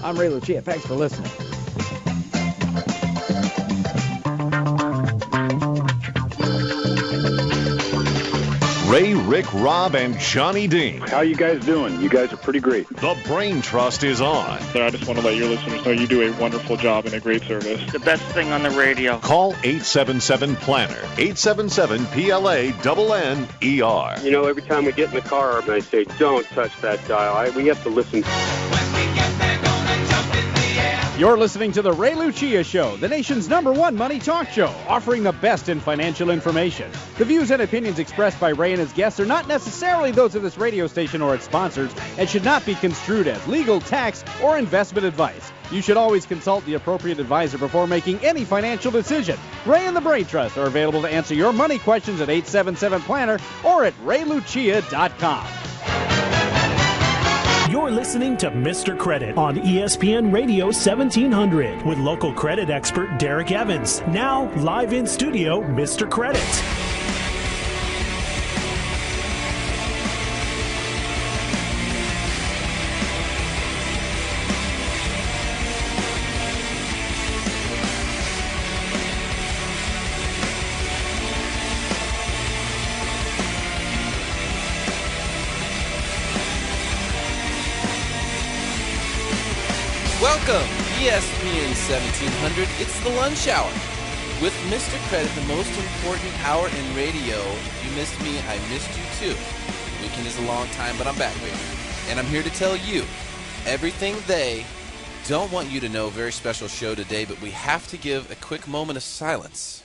I'm Ray Lucia. Thanks for listening. Ray, Rick, Rob, and Johnny Dean. How you guys doing? You guys are pretty great. The Brain Trust is on. I just want to let your listeners know you do a wonderful job and a great service. The best thing on the radio. Call 877-PLANNER. 877-PLANNER. You know, every time we get in the car and I say, don't touch that dial, we have to listen. You're listening to the Ray Lucia Show, the nation's #1 money talk show, offering the best in financial information. The views and opinions expressed by Ray and his guests are not necessarily those of this radio station or its sponsors and should not be construed as legal, tax, or investment advice. You should always consult the appropriate advisor before making any financial decision. Ray and the Brain Trust are available to answer your money questions at 877-PLANNER or at raylucia.com. You're listening to Mr. Credit on ESPN Radio 1700 with local credit expert Derek Evans. Now, live in studio, Mr. Credit. Welcome, ESPN 1700. It's the lunch hour with Mr. Credit, the most important hour in radio. If you missed me, I missed you too. The weekend is a long time, but I'm back, baby. And I'm here to tell you everything they don't want you to know. Very special show today, but we have to give a quick moment of silence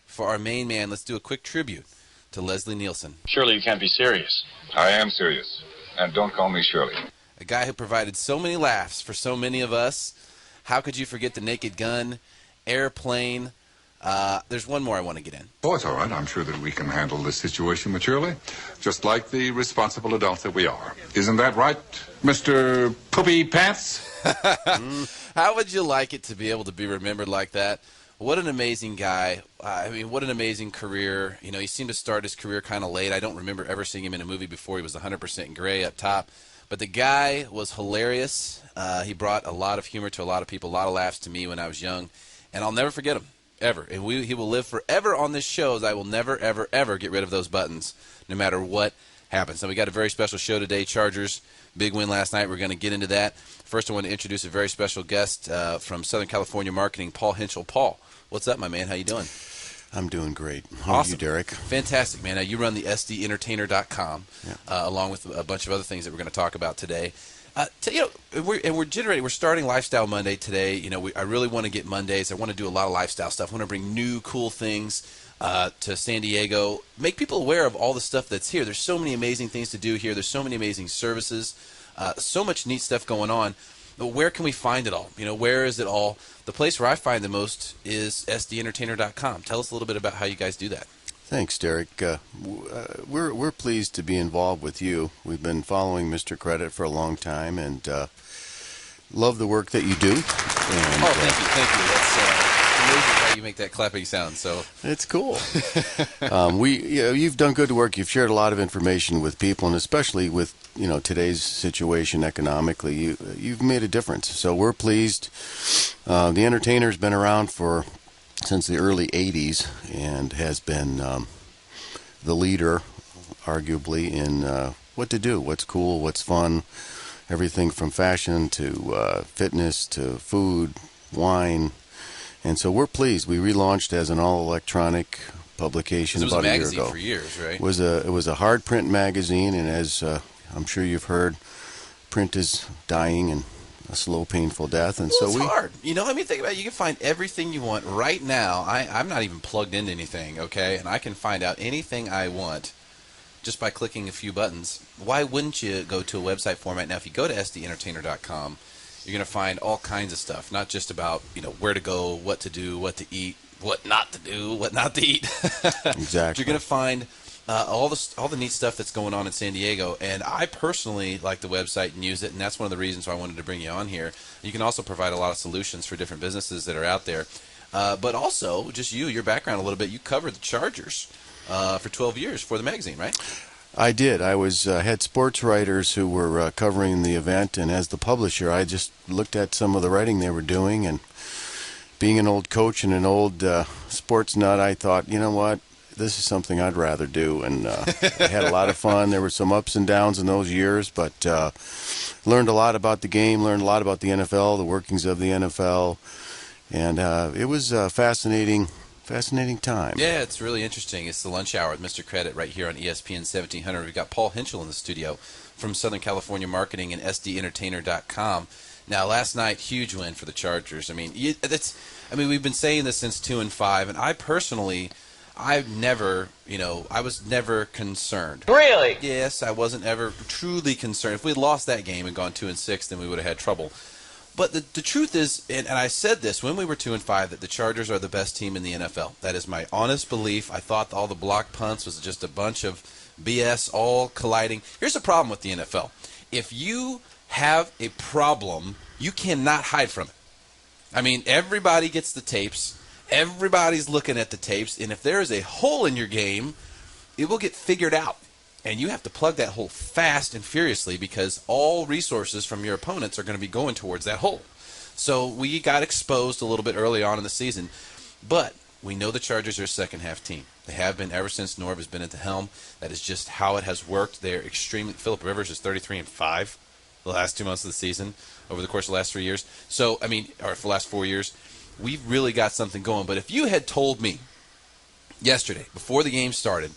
for our main man. Let's do a quick tribute to Leslie Nielsen. Surely you can't be serious. I am serious. And don't call me Shirley. A guy who provided so many laughs for so many of us. How could you forget The Naked Gun, Airplane? There's one more I want to get in. Oh, it's all right. I'm sure that we can handle this situation maturely, just like the responsible adults that we are. Isn't that right, Mr. Poopy Pants? How would you like it to be able to be remembered like that? What an amazing guy. I mean, what an amazing career. You know, he seemed to start his career kind of late. I don't remember ever seeing him in a movie before. He was 100% gray up top. But the guy was hilarious. He brought a lot of humor to a lot of people, a lot of laughs to me when I was young. And I'll never forget him, ever. And he will live forever on this show, as I will never, ever, ever get rid of those buttons, no matter what happens. So we got a very special show today. Chargers, big win last night. We're going to get into that. First, I want to introduce a very special guest from Southern California Marketing, Paul Hinchell. Paul, what's up, my man? How you doing? I'm doing great. How Awesome. are you, Derek? Fantastic, man. Now, you run the SDEntertainer.com, along with a bunch of other things that we're going to talk about today. We're starting Lifestyle Monday today. You know, I really want to get Mondays. I want to do a lot of lifestyle stuff. I want to bring new, cool things to San Diego. Make people aware of all the stuff that's here. There's so many amazing things to do here. There's so many amazing services. So much neat stuff going on. But where can we find it all? You know, where is it all? The place where I find the most is SDEntertainer.com. Tell us a little bit about how you guys do that. Thanks, Derek. We're pleased to be involved with you. We've been following Mr. Credit for a long time and love the work that you do. And, Thank you. That's amazing how you make that clapping sound. So it's cool. You've done good work. You've shared a lot of information with people, and especially with today's situation economically. You've made a difference. So we're pleased. The Entertainer's been around since the early 80s and has been the leader, arguably, in what to do, what's cool, what's fun, everything from fashion to fitness to food, wine. And so we're pleased. We relaunched as an all-electronic publication about a year ago. It was a magazine for years, right? It was a hard print magazine, and as I'm sure you've heard, print is dying and a slow, painful death. And it's hard. Think about it. You can find everything you want right now. I'm not even plugged into anything, okay? And I can find out anything I want just by clicking a few buttons. Why wouldn't you go to a website format? Now, if you go to SDEntertainer.com, you're going to find all kinds of stuff, not just about, where to go, what to do, what to eat, what not to do, what not to eat. Exactly. You're going to find all the neat stuff that's going on in San Diego, and I personally like the website and use it, and that's one of the reasons why I wanted to bring you on here. You can also provide a lot of solutions for different businesses that are out there, but also just your background a little bit. You covered the Chargers for 12 years for the magazine, right? I did. I was had sports writers who were covering the event, and as the publisher, I just looked at some of the writing they were doing, and being an old coach and an old sports nut, I thought, you know what, this is something I'd rather do, and I had a lot of fun. There were some ups and downs in those years, but learned a lot about the game, learned a lot about the NFL, the workings of the NFL, and it was a fascinating time. Yeah, it's really interesting. It's the lunch hour with Mr. Credit right here on ESPN 1700. We've got Paul Hinchell in the studio from Southern California Marketing and SDEntertainer.com. Now, last night, huge win for the Chargers. I mean, we've been saying this since 2-5, and I personally, I was never concerned. Really? Yes, I wasn't ever truly concerned. If we had lost that game and gone 2-6, then we would have had trouble. But the truth is, and I said this when we were 2-5, that the Chargers are the best team in the NFL. That is my honest belief. I thought all the block punts was just a bunch of BS all colliding. Here's the problem with the NFL. If you have a problem, you cannot hide from it. I mean, everybody gets the tapes. Everybody's looking at the tapes. And if there is a hole in your game, it will get figured out. And you have to plug that hole fast and furiously because all resources from your opponents are going to be going towards that hole. So we got exposed a little bit early on in the season. But we know the Chargers are a second-half team. They have been ever since Norv has been at the helm. That is just how it has worked. They're extremely – Phillip Rivers is 33-5 the last 2 months of the season over the course of the last 3 years. So, or for the last 4 years. We've really got something going. But if you had told me yesterday, before the game started,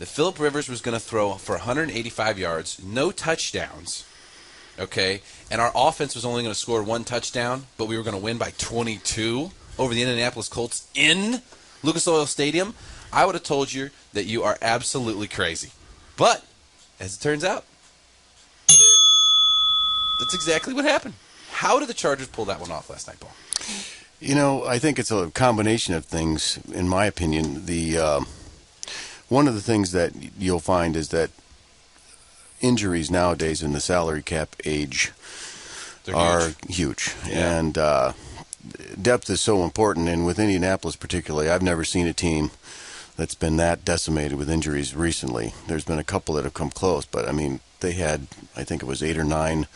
that Phillip Rivers was going to throw for 185 yards, no touchdowns, okay, and our offense was only going to score 1 touchdown, but we were going to win by 22 over the Indianapolis Colts in Lucas Oil Stadium, I would have told you that you are absolutely crazy. But, as it turns out, that's exactly what happened. How did the Chargers pull that one off last night, Paul? You know, I think it's a combination of things, in my opinion. One of the things that you'll find is that injuries nowadays in the salary cap age are huge. Yeah. And depth is so important. And with Indianapolis particularly, I've never seen a team that's been that decimated with injuries recently. There's been a couple that have come close, but, they had, I think it was 8 or 9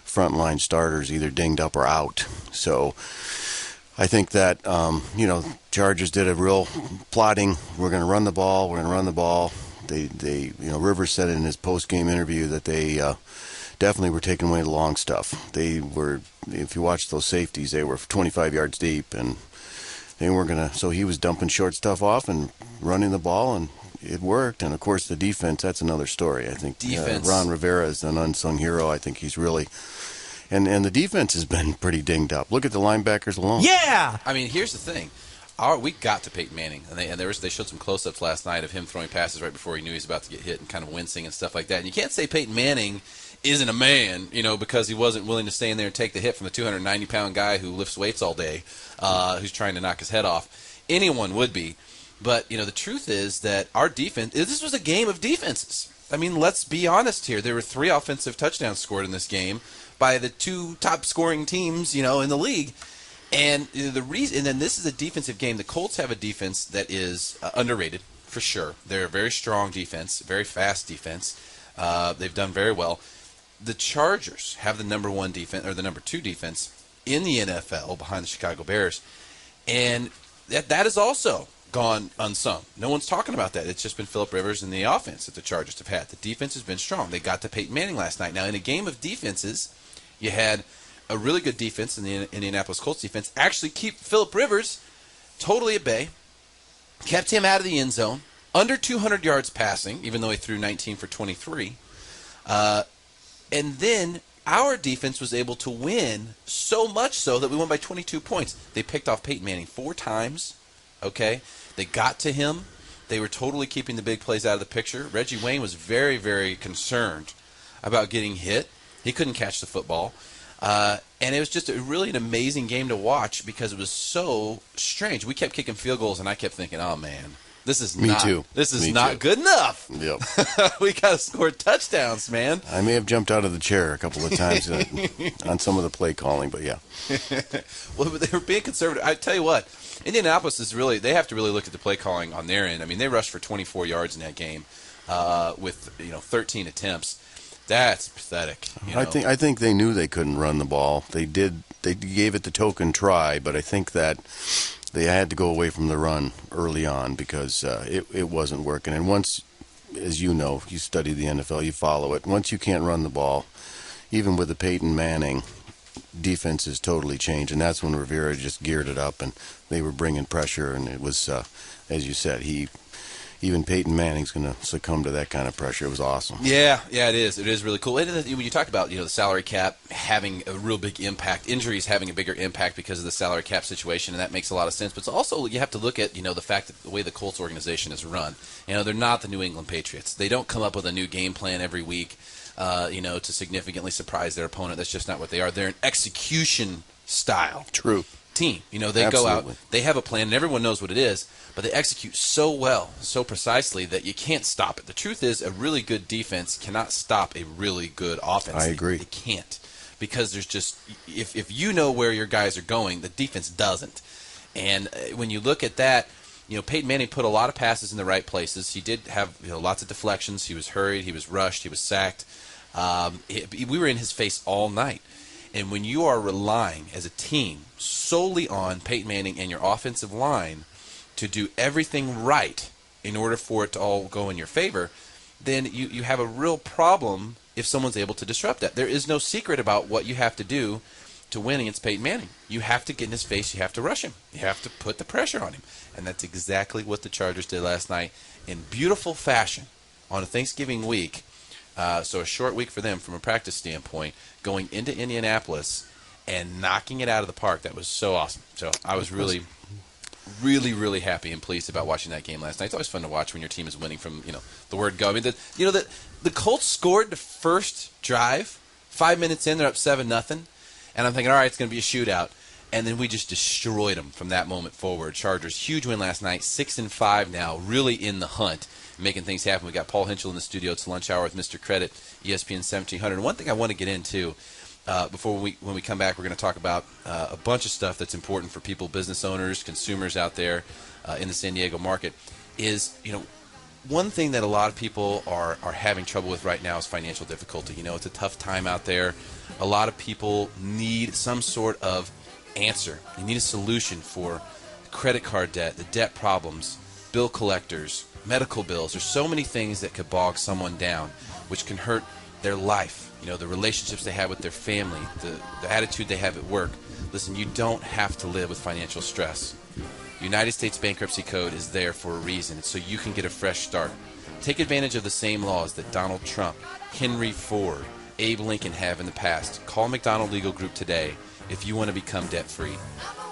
frontline starters either dinged up or out. So I think that, Chargers did a real plotting. We're going to run the ball. Rivers said in his post-game interview that they definitely were taking away the long stuff. They were, if you watch those safeties, they were 25 yards deep, and they weren't going to, so he was dumping short stuff off and running the ball, and it worked. And, of course, the defense, that's another story. I think Ron Rivera is an unsung hero. I think he's really... And the defense has been pretty dinged up. Look at the linebackers alone. Yeah! Here's the thing. We got to Peyton Manning, and they showed some close-ups last night of him throwing passes right before he knew he was about to get hit and kind of wincing and stuff like that. And you can't say Peyton Manning isn't a man, because he wasn't willing to stay in there and take the hit from the 290-pound guy who lifts weights all day, who's trying to knock his head off. Anyone would be. But, the truth is that our defense, this was a game of defenses. Let's be honest here. There were 3 offensive touchdowns scored in this game by the 2 top scoring teams, in the league. And the reason, and then this is a defensive game. The Colts have a defense that is underrated for sure. They're a very strong defense, very fast defense. They've done very well. The Chargers have the number 1 defense or the number 2 defense in the NFL behind the Chicago Bears, and that is also gone unsung. No one's talking about that. It's just been Phillip Rivers and the offense that the Chargers have had. The defense has been strong. They got to Peyton Manning last night. Now, in a game of defenses, you had a really good defense in the Indianapolis Colts defense actually keep Phillip Rivers totally at bay, kept him out of the end zone, under 200 yards passing, even though he threw 19 for 23. And then our defense was able to win so much so that we won by 22 points. They picked off Peyton Manning 4 times, okay? They got to him. They were totally keeping the big plays out of the picture. Reggie Wayne was very, very concerned about getting hit. He couldn't catch the football. And it was just really an amazing game to watch because it was so strange. We kept kicking field goals, and I kept thinking, oh, man, this is not good enough. Yep. We got to score touchdowns, man. I may have jumped out of the chair a couple of times on some of the play calling, but yeah. Well, they were being conservative. I tell you what, Indianapolis is really – they have to really look at the play calling on their end. They rushed for 24 yards in that game. with 13 attempts. That's pathetic. I think they knew they couldn't run the ball. They did. They gave it the token try, but I think that they had to go away from the run early on because it wasn't working. And once, as you know, you study the NFL, you follow it. Once you can't run the ball, even with the Peyton Manning, defense has totally changed, and that's when Rivera just geared it up, and they were bringing pressure, and it was, as you said, even Peyton Manning's going to succumb to that kind of pressure. It was awesome. Yeah, it is. It is really cool. And when you talk about the salary cap having a real big impact, injuries having a bigger impact because of the salary cap situation, and that makes a lot of sense. But it's also you have to look at the fact that the way the Colts organization is run. They're not the New England Patriots. They don't come up with a new game plan every week, to significantly surprise their opponent. That's just not what they are. They're an execution style team. They Absolutely. go out, they have a plan, and everyone knows what it is. But they execute so well, so precisely, that you can't stop it. The truth is, a really good defense cannot stop a really good offense. I agree. They can't. Because there's just, if you know where your guys are going, the defense doesn't. And when you look at that, Peyton Manning put a lot of passes in the right places. He did have lots of deflections. He was hurried. He was rushed. He was sacked. We were in his face all night. And when you are relying as a team solely on Peyton Manning and your offensive line to do everything right in order for it to all go in your favor, then you have a real problem if someone's able to disrupt that. There is no secret about what you have to do to win against Peyton Manning. You have to get in his face. You have to rush him. You have to put the pressure on him. And that's exactly what the Chargers did last night in beautiful fashion on a Thanksgiving week. So a short week for them from a practice standpoint, going into Indianapolis and knocking it out of the park. That was so awesome. So I was really happy and pleased about watching that game last night. It's always fun to watch when your team is winning from the word go. I mean, the Colts scored the first drive. 5 minutes in, they're up 7-0, and I'm thinking, all right, it's going to be a shootout. And then we just destroyed them from that moment forward. Chargers, huge win last night, 6-5 now, really in the hunt, making things happen. We got Paul Hinchell in the studio. It's Lunch Hour with Mr. Credit, ESPN 1700. And one thing I want to get into when we come back, we're going to talk about a bunch of stuff that's important for people, business owners, consumers out there in the San Diego market. Is one thing that a lot of people are having trouble with right now is financial difficulty. It's a tough time out there. A lot of people need some sort of answer. They need a solution for credit card debt, the debt problems, bill collectors, medical bills. There's so many things that could bog someone down, which can hurt their life. The relationships they have with their family, the attitude they have at work. Listen, you don't have to live with financial stress. United States Bankruptcy Code is there for a reason, so you can get a fresh start. Take advantage of the same laws that Donald Trump, Henry Ford, Abe Lincoln have in the past. Call McDonald Legal Group today if you want to become debt-free.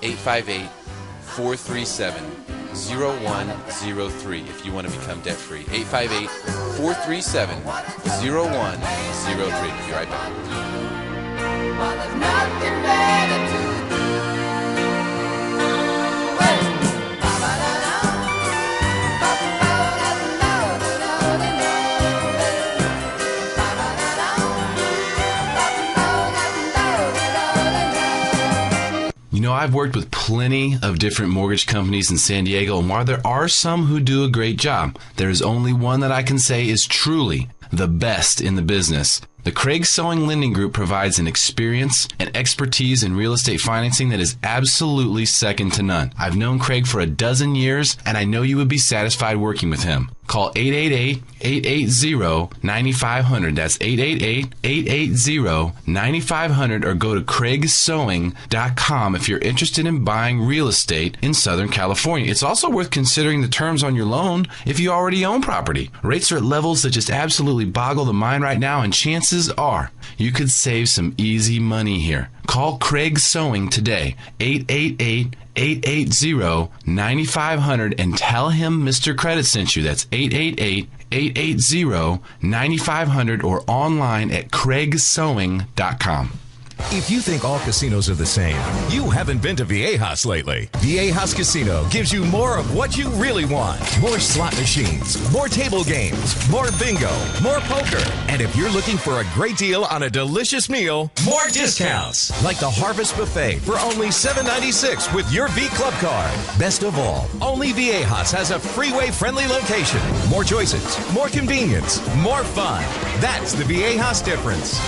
858-437-0103 if you want to become debt-free. 858-437-0103. We'll be right back. Well, there's nothing better to do. I've worked with plenty of different mortgage companies in San Diego, and while there are some who do a great job, there is only one that I can say is truly the best in the business. The Craig Sewing Lending Group provides an experience and expertise in real estate financing that is absolutely second to none. I've known Craig for a dozen years, and I know you would be satisfied working with him. Call 888-880-9500. That's 888-880-9500, or go to craigsewing.com if you're interested in buying real estate in Southern California. It's also worth considering the terms on your loan if you already own property. Rates are at levels that just absolutely boggle the mind right now, and chances are you could save some easy money here. Call Craig Sewing today, 888-880-9500, and tell him Mr. Credit sent you. That's 888-880-9500, or online at craigsewing.com. If you think all casinos are the same, you haven't been to Viejas lately. Viejas Casino gives you more of what you really want. More slot machines, more table games, more bingo, more poker. And if you're looking for a great deal on a delicious meal, more discounts. Like the Harvest Buffet for only $7.96 with your V Club card. Best of all, only Viejas has a freeway-friendly location. More choices, more convenience, more fun. That's the Viejas difference.